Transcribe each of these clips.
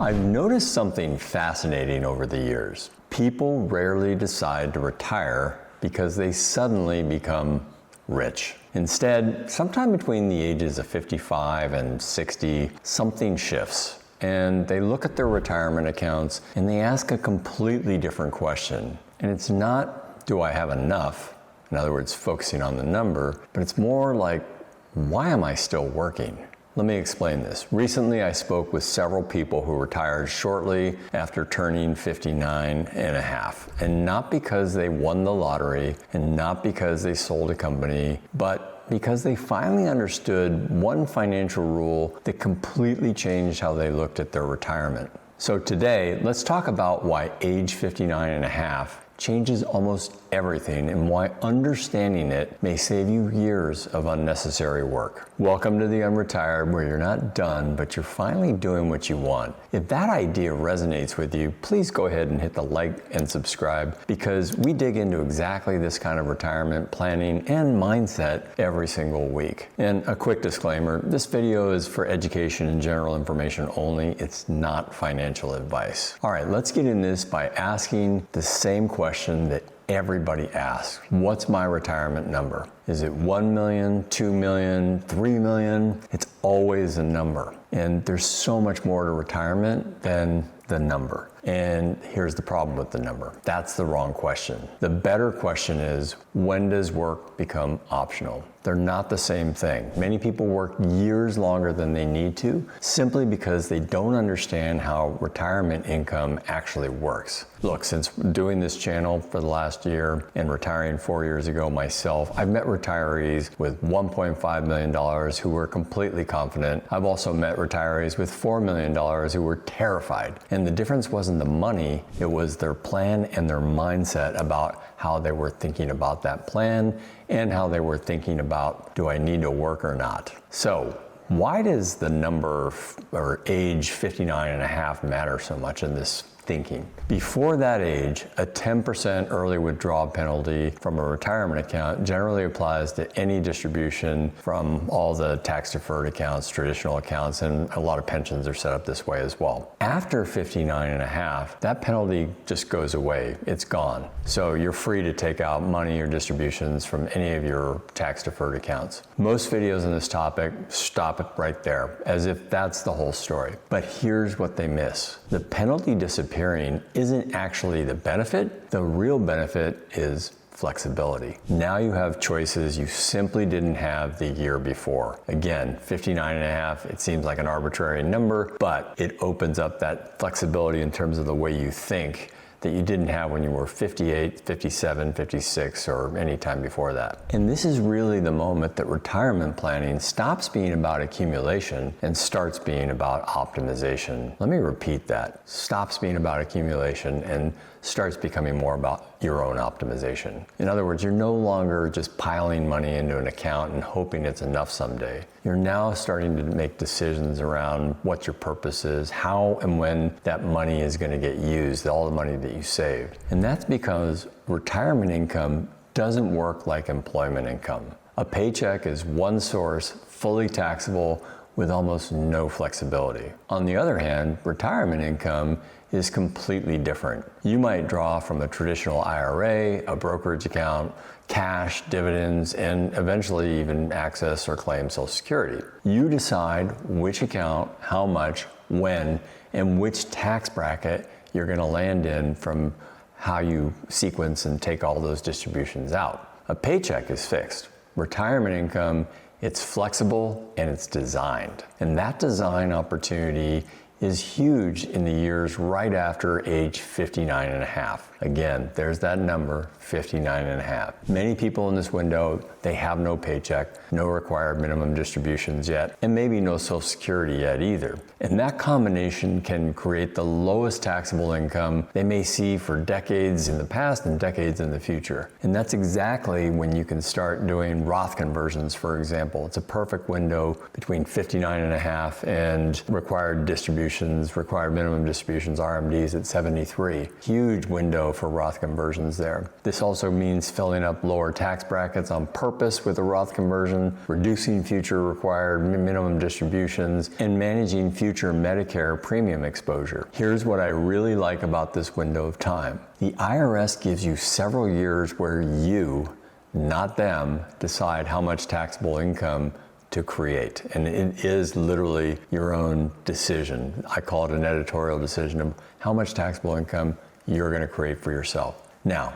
I've noticed something fascinating over the years. People rarely decide to retire because they suddenly become rich. Instead, sometime between the ages of 55 and 60, something shifts. And they look at their retirement accounts and they ask a completely different question. And it's not, do I have enough? In other words, focusing on the number, but it's more like, why am I still working? Let me explain this. Recently, I spoke with several people who retired shortly after turning 59 and a half. And not because they won the lottery and not because they sold a company, but because they finally understood one financial rule that completely changed how they looked at their retirement. So today, let's talk about why age 59 and a half changes almost everything and why understanding it may save you years of unnecessary work. Welcome to the Unretired, where you're not done, but you're finally doing what you want. If that idea resonates with you, please go ahead and hit the like and subscribe, because we dig into exactly this kind of retirement planning and mindset every single week. And a quick disclaimer, this video is for education and general information only. It's not financial advice. All right, let's get in this by asking the same question that everybody asks. What's my retirement number? Is it 1 million, 2 million, 3 million? It's always a number. And there's so much more to retirement than the number. And here's the problem with the number. That's the wrong question. The better question is, when does work become optional? They're not the same thing. Many people work years longer than they need to, simply because they don't understand how retirement income actually works. Look, since doing this channel for the last year and retiring 4 years ago myself, I've met retirees with $1.5 million who were completely confident. I've also met retirees with $4 million who were terrified. And the difference wasn't the money, it was their plan and their mindset about how they were thinking about that plan and how they were thinking about, do I need to work or not? So why does the number or age 59 and a half matter so much in this thinking? Before that age, a 10% early withdrawal penalty from a retirement account generally applies to any distribution from all the tax-deferred accounts, traditional accounts, and a lot of pensions are set up this way as well. After 59 and a half, that penalty just goes away. It's gone. So you're free to take out money or distributions from any of your tax-deferred accounts. Most videos on this topic stop it right there, as if that's the whole story. But here's what they miss. The penalty disappearing isn't actually the benefit. The real benefit is flexibility. Now you have choices you simply didn't have the year before. Again, 59 and a half, it seems like an arbitrary number, but it opens up that flexibility in terms of the way you think that you didn't have when you were 58, 57, 56, or any time before that. And this is really the moment that retirement planning stops being about accumulation and starts being about optimization. Let me repeat that. Stops being about accumulation and starts becoming more about your own optimization. In other words, you're no longer just piling money into an account and hoping it's enough someday. You're now starting to make decisions around what your purpose is, how and when that money is going to get used, all the money that you saved. And that's because retirement income doesn't work like employment income. A paycheck is one source, fully taxable, with almost no flexibility. On the other hand, retirement income is completely different. You might draw from a traditional IRA, a brokerage account, cash, dividends, and eventually even access or claim Social Security. You decide which account, how much, when, and which tax bracket you're going to land in from how you sequence and take all those distributions out. A paycheck is fixed. Retirement income, it's flexible and it's designed. And that design opportunity is huge in the years right after age 59 and a half. Again, there's that number, 59 and a half. Many people in this window, they have no paycheck, no required minimum distributions yet, and maybe no Social Security yet either. And that combination can create the lowest taxable income they may see for decades in the past and decades in the future. And that's exactly when you can start doing Roth conversions, for example. It's a perfect window between 59 and a half and required distributions distributions, required minimum distributions, RMDs at 73. Huge window for Roth conversions there. This also means filling up lower tax brackets on purpose with a Roth conversion, reducing future required minimum distributions, and managing future Medicare premium exposure. Here's what I really like about this window of time. The IRS gives you several years where you, not them, decide how much taxable income to create. And it is literally your own decision. I call it an editorial decision of how much taxable income you're going to create for yourself. Now,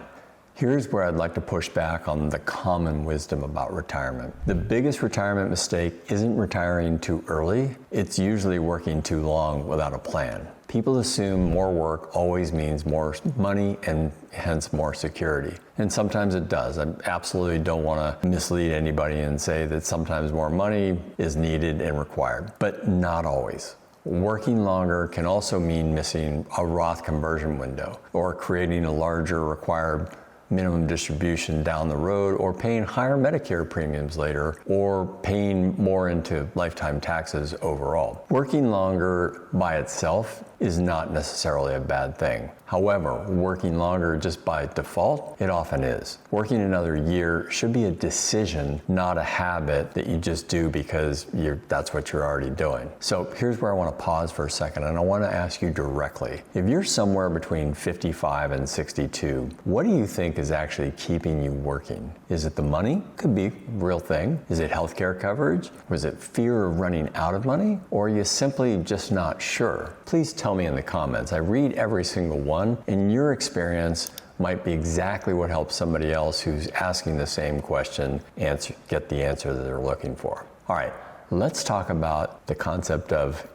here's where I'd like to push back on the common wisdom about retirement. The biggest retirement mistake isn't retiring too early. It's usually working too long without a plan. People assume more work always means more money and hence more security. And sometimes it does. I absolutely don't want to mislead anybody and say that sometimes more money is needed and required, but not always. Working longer can also mean missing a Roth conversion window or creating a larger required minimum distribution down the road, or paying higher Medicare premiums later, or paying more into lifetime taxes overall. Working longer by itself is not necessarily a bad thing. However, working longer just by default, it often is. Working another year should be a decision, not a habit that you just do because that's what you're already doing. So here's where I want to pause for a second, and I want to ask you directly. If you're somewhere between 55 and 62, what do you think is actually keeping you working? Is it the money? Could be a real thing. Is it healthcare coverage? Was it fear of running out of money? Or are you simply just not sure? Please tell me in the comments. I read every single one, and your experience might be exactly what helps somebody else who's asking the same question get the answer that they're looking for. All right, let's talk about the concept of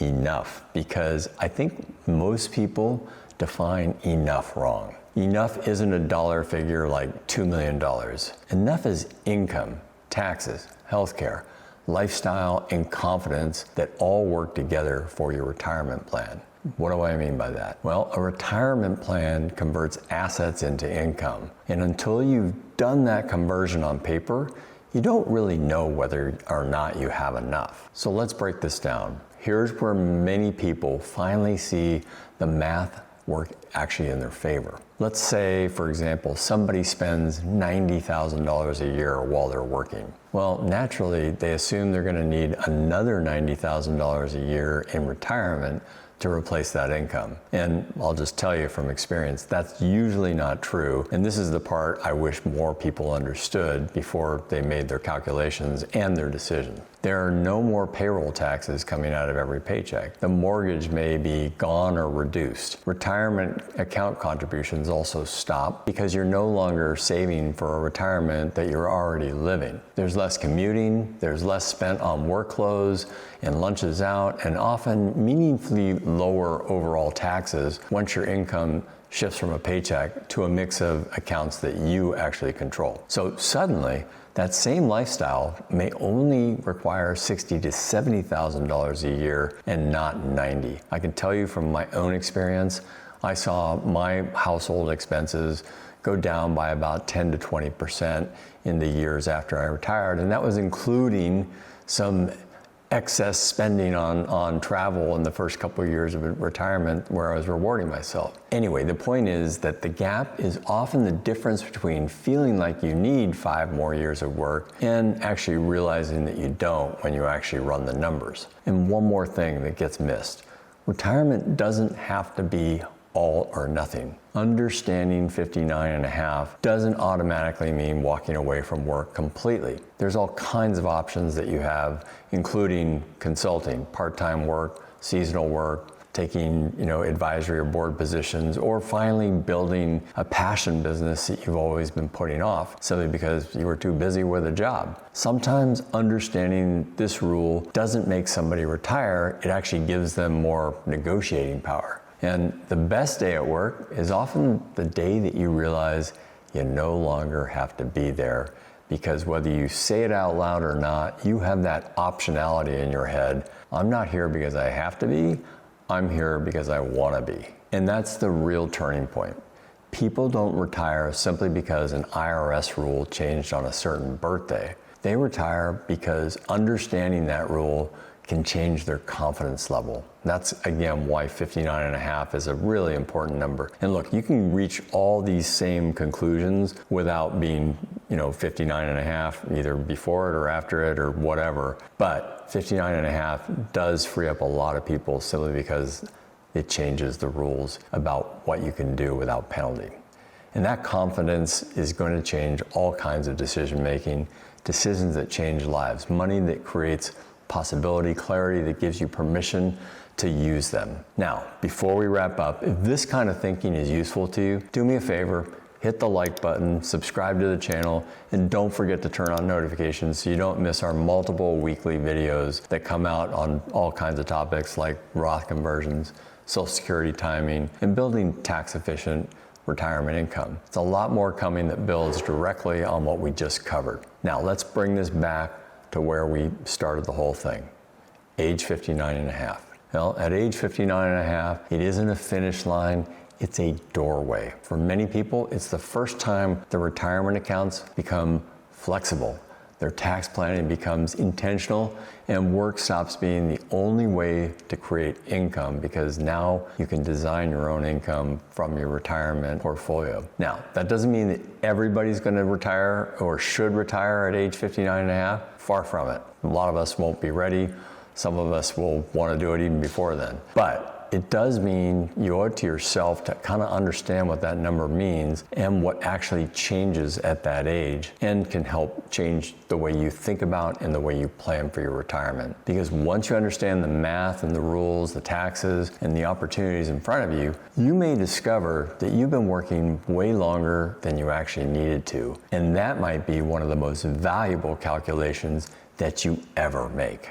enough, because I think most people define enough wrong. Enough isn't a dollar figure like $2 million. Enough is income, taxes, healthcare, lifestyle, and confidence that all work together for your retirement plan. What do I mean by that? Well, a retirement plan converts assets into income. And until you've done that conversion on paper, you don't really know whether or not you have enough. So let's break this down. Here's where many people finally see the math work actually in their favor. Let's say, for example, somebody spends $90,000 a year while they're working. Well, naturally, they assume they're going to need another $90,000 a year in retirement to replace that income. And I'll just tell you from experience, that's usually not true. And this is the part I wish more people understood before they made their calculations and their decision. There are no more payroll taxes coming out of every paycheck. The mortgage may be gone or reduced. Retirement account contributions also stop because you're no longer saving for a retirement that you're already living. There's less commuting, there's less spent on work clothes and lunches out, and often meaningfully lower overall taxes once your income shifts from a paycheck to a mix of accounts that you actually control. So suddenly, that same lifestyle may only require $60,000 to $70,000 a year and not 90. I can tell you from my own experience, I saw my household expenses go down by about 10 to 20% in the years after I retired, and that was including some excess spending on travel in the first couple of years of retirement where I was rewarding myself. Anyway, the point is that the gap is often the difference between feeling like you need 5 more years of work and actually realizing that you don't when you actually run the numbers. And one more thing that gets missed. Retirement doesn't have to be all or nothing. Understanding 59 and a half doesn't automatically mean walking away from work completely. There's all kinds of options that you have, including consulting, part-time work, seasonal work, taking, advisory or board positions, or finally building a passion business that you've always been putting off simply because you were too busy with a job. Sometimes understanding this rule doesn't make somebody retire, it actually gives them more negotiating power. And the best day at work is often the day that you realize you no longer have to be there, because whether you say it out loud or not, you have that optionality in your head. I'm not here because I have to be, I'm here because I want to be. And that's the real turning point. People don't retire simply because an IRS rule changed on a certain birthday. They retire because understanding that rule can change their confidence level. That's, again, why 59 and a half is a really important number. And look, you can reach all these same conclusions without being, 59 and a half, either before it or after it or whatever. But 59 and a half does free up a lot of people simply because it changes the rules about what you can do without penalty. And that confidence is going to change all kinds of decision making, decisions that change lives, money that creates possibility, clarity that gives you permission to use them. Now, before we wrap up, if this kind of thinking is useful to you, do me a favor, hit the like button, subscribe to the channel, and don't forget to turn on notifications so you don't miss our multiple weekly videos that come out on all kinds of topics like Roth conversions, Social Security timing, and building tax-efficient retirement income. It's a lot more coming that builds directly on what we just covered. Now, let's bring this back to where we started the whole thing, age 59 and a half. Well, at age 59 and a half, it isn't a finish line, it's a doorway. For many people, it's the first time their retirement accounts become flexible. Their tax planning becomes intentional, and work stops being the only way to create income because now you can design your own income from your retirement portfolio. Now, that doesn't mean that everybody's going to retire or should retire at age 59 and a half. Far from it. A lot of us won't be ready. Some of us will want to do it even before then. But it does mean you owe it to yourself to kind of understand what that number means and what actually changes at that age and can help change the way you think about and the way you plan for your retirement. Because once you understand the math and the rules, the taxes, and the opportunities in front of you, you may discover that you've been working way longer than you actually needed to. And that might be one of the most valuable calculations that you ever make.